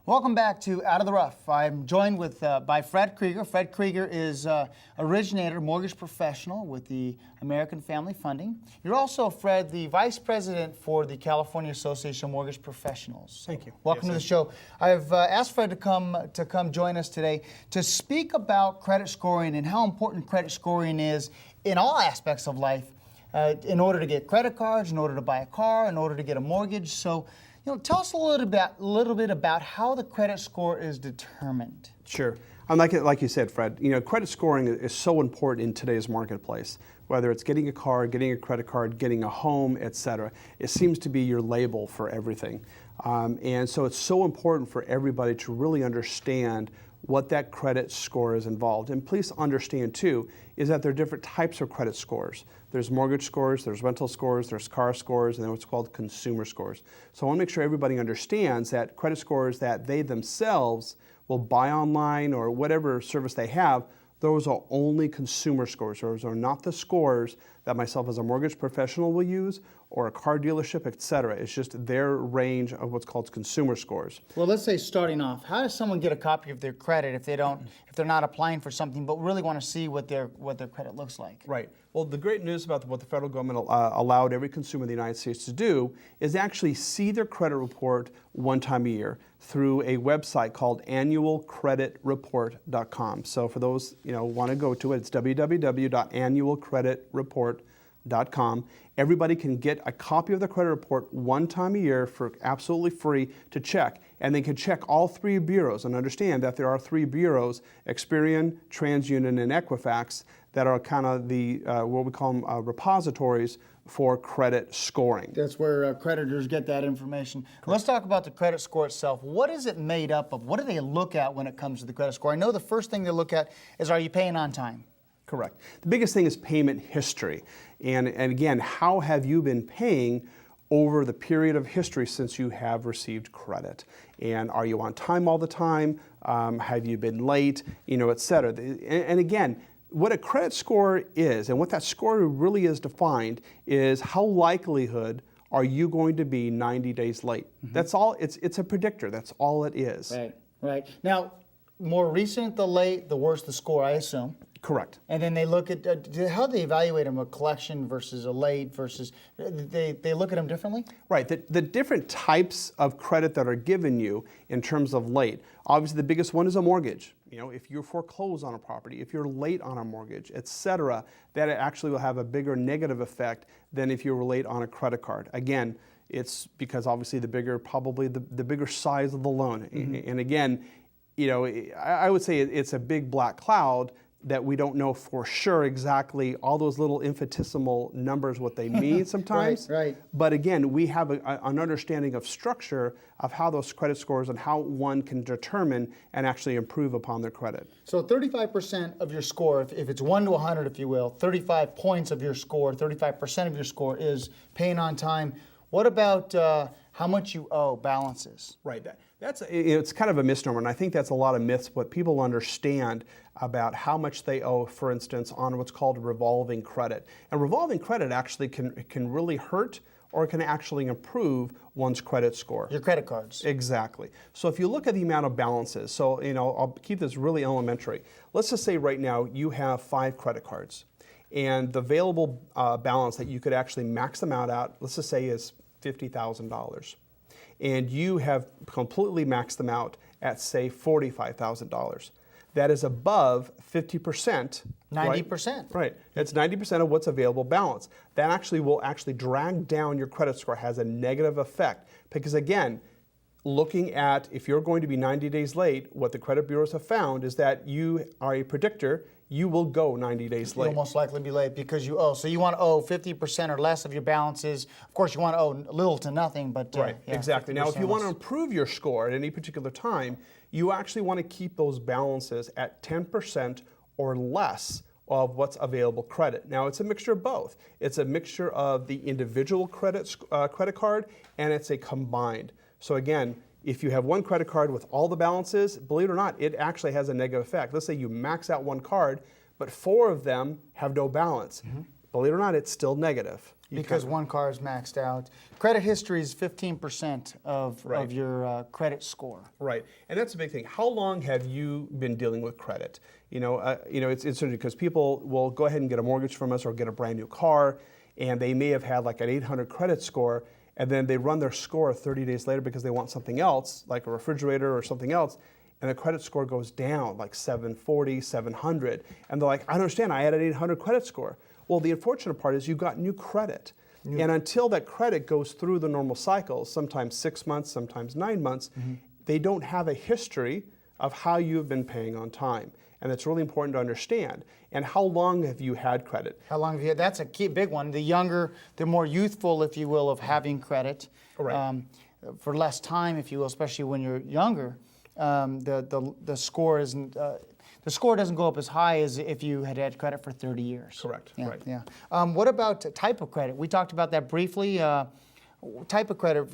Welcome back to Out of the Rough. I'm joined by Fred Kreger. Fred Kreger is originator, mortgage professional with the American Family Funding. You're also, Fred, the vice president for the California Association of Mortgage Professionals. Thank you. Welcome to the show. I've asked Fred to come join us today to speak about credit scoring and how important credit scoring is in all aspects of life. In order to get credit cards, in order to buy a car, in order to get a mortgage. So, tell us a little bit about how the credit score is determined. Sure. Like you said, Fred, credit scoring is so important in today's marketplace. Whether it's getting a car, getting a credit card, getting a home, etc., it seems to be your label for everything. And so it's so important for everybody to really understand what that credit score is involved. And please understand too, is that there are different types of credit scores. There's mortgage scores, there's rental scores, there's car scores, and then what's called consumer scores. So I want to make sure everybody understands that credit scores that they themselves will buy online or whatever service they have, those are only consumer scores. Those are not the scores that myself as a mortgage professional will use or a car dealership, etc. It's just their range of what's called consumer scores. Well, let's say starting off, how does someone get a copy of their credit if they're not applying for something but really want to see what their credit looks like? Right. Well, the great news about what the federal government allowed every consumer in the United States to do is actually see their credit report one time a year through a website called annualcreditreport.com. So for those want to go to it, it's www.annualcreditreport.com. Everybody can get a copy of the credit report one time a year for absolutely free to check. And they can check all three bureaus and understand that there are three bureaus, Experian, TransUnion, and Equifax, that are kind of the, what we call them, repositories for credit scoring. That's where creditors get that information. Correct. Let's talk about the credit score itself. What is it made up of? What do they look at when it comes to the credit score? I know the first thing they look at is, are you paying on time? Correct. The biggest thing is payment history. And again, how have you been paying over the period of history since you have received credit? And are you on time all the time? Have you been late? Et cetera. And again, what a credit score is, and what that score really is defined, is how likelihood are you going to be 90 days late. Mm-hmm. That's all. It's a predictor. That's all it is. Right. Now, more recent the late, the worse the score, I assume. Correct. And then they look at, how do they evaluate them, a collection versus a late versus, they look at them differently? Right. The different types of credit that are given you in terms of late, obviously the biggest one is a mortgage. If you foreclose on a property, if you're late on a mortgage, etc., that actually will have a bigger negative effect than if you were late on a credit card. Again, it's because obviously the bigger size of the loan. Mm-hmm. And again, I would say it's a big black cloud that we don't know for sure exactly all those little infinitesimal numbers, what they mean sometimes. Right. But again, we have an understanding of structure of how those credit scores and how one can determine and actually improve upon their credit. So 35% of your score, if it's 1 to 100, if you will, 35 points of your score, 35% of your score is paying on time. What about how much you owe, balances? Right. It's kind of a misnomer, and I think that's a lot of myths. What people understand about how much they owe, for instance, on what's called revolving credit. And revolving credit actually can really hurt or can actually improve one's credit score. Your credit cards. Exactly. So if you look at the amount of balances, so I'll keep this really elementary. Let's just say right now you have 5 credit cards, and the available balance that you could actually max them out at, let's just say, is $50,000. And you have completely maxed them out at, say, $45,000. That is above 50%. 90%. Right. It's 90% of what's available balance. That actually will drag down your credit score, has a negative effect. Because again, looking at if you're going to be 90 days late, what the credit bureaus have found is that you are a predictor. You will go 90 days late. You'll most likely be late because you owe. So you want to owe 50% or less of your balances. Of course, you want to owe little to nothing, but right, exactly. Now, if you want to improve your score at any particular time, you actually want to keep those balances at 10% or less of what's available credit. Now, it's a mixture of both. It's a mixture of the individual credit card, and it's a combined. So again, if you have one credit card with all the balances, believe it or not, it actually has a negative effect. Let's say you max out one card, but 4 of them have no balance. Mm-hmm. Believe it or not, it's still negative. because one car is maxed out. Credit history is 15% of your credit score. Right, and that's a big thing. How long have you been dealing with credit? It's interesting because people will go ahead and get a mortgage from us or get a brand new car, and they may have had like an 800 credit score, and then they run their score 30 days later because they want something else, like a refrigerator or something else, and the credit score goes down like 740, 700, and they're like, I don't understand, I had an 800 credit score. Well, the unfortunate part is you got new credit. And until that credit goes through the normal cycles, sometimes 6 months, sometimes 9 months, they don't have a history of how you've been paying on time. And that's really important to understand. And how long have you had credit? How long have you had? That's a key, big one. The younger, the more youthful, if you will, of having credit. Right. For less time, if you will, especially when you're younger, the score isn't. The score doesn't go up as high as if you had had credit for 30 years. Correct. Yeah, right. Yeah. What about type of credit? We talked about that briefly. Type of credit,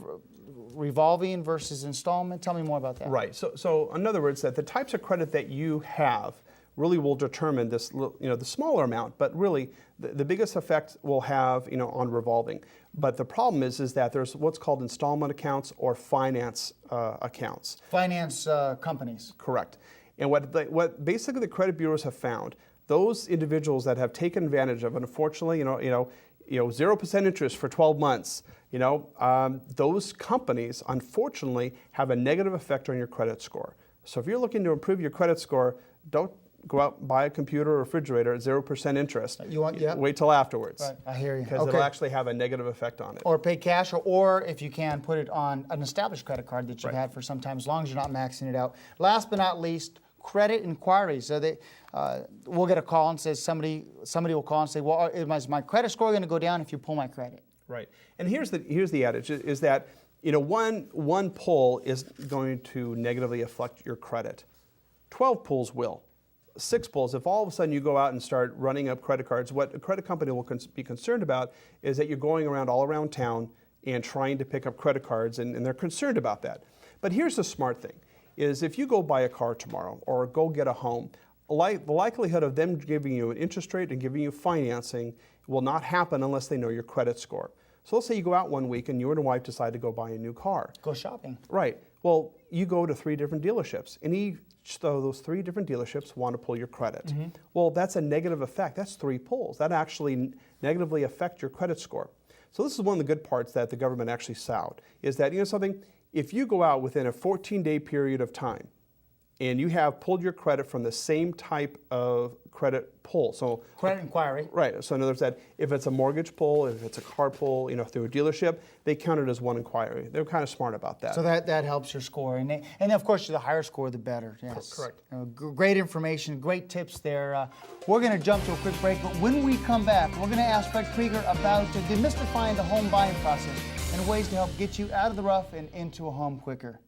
revolving versus installment. Tell me more about that. Right. So in other words, that the types of credit that you have really will determine this, the smaller amount, but really the biggest effect will have, on revolving. But the problem is that there's what's called installment accounts or finance accounts. Finance companies. Correct. And what basically the credit bureaus have found, those individuals that have taken advantage of, unfortunately, 0% interest for 12 months, those companies, unfortunately, have a negative effect on your credit score. So if you're looking to improve your credit score, don't go out and buy a computer or refrigerator at 0% interest. Wait till afterwards. Right, I hear you. Because it'll actually have a negative effect on it. Or pay cash, or if you can, put it on an established credit card that you've had for some time, as long as you're not maxing it out. Last but not least, credit inquiries. So we'll get a call and says somebody will call and say, well, is my credit score going to go down if you pull my credit? Right. And here's the adage is that one pull is going to negatively affect your credit. 12 pulls will. 6 pulls. If all of a sudden you go out and start running up credit cards, what a credit company will be concerned about is that you're going all around town and trying to pick up credit cards, and they're concerned about that. But here's the smart thing. Is if you go buy a car tomorrow or go get a home, the likelihood of them giving you an interest rate and giving you financing will not happen unless they know your credit score. So let's say you go out one week and you and your wife decide to go buy a new car. Go shopping. Right. Well, you go to 3 different dealerships, and each of those 3 different dealerships want to pull your credit. Well, that's a negative effect. That's 3 pulls. That actually negatively affect your credit score. So this is one of the good parts that the government actually sought, is that, something, if you go out within a 14-day period of time and you have pulled your credit from the same type of credit pull, so credit inquiry. Right. So in other words, that if it's a mortgage pull, if it's a car pull, through a dealership, they count it as one inquiry. They're kind of smart about that. So that helps your score, and of course, the higher score, the better. Yes. Correct. Great information, great tips there. We're going to jump to a quick break, but when we come back, we're going to ask Fred Kreger about demystifying the home buying process and ways to help get you out of the rough and into a home quicker.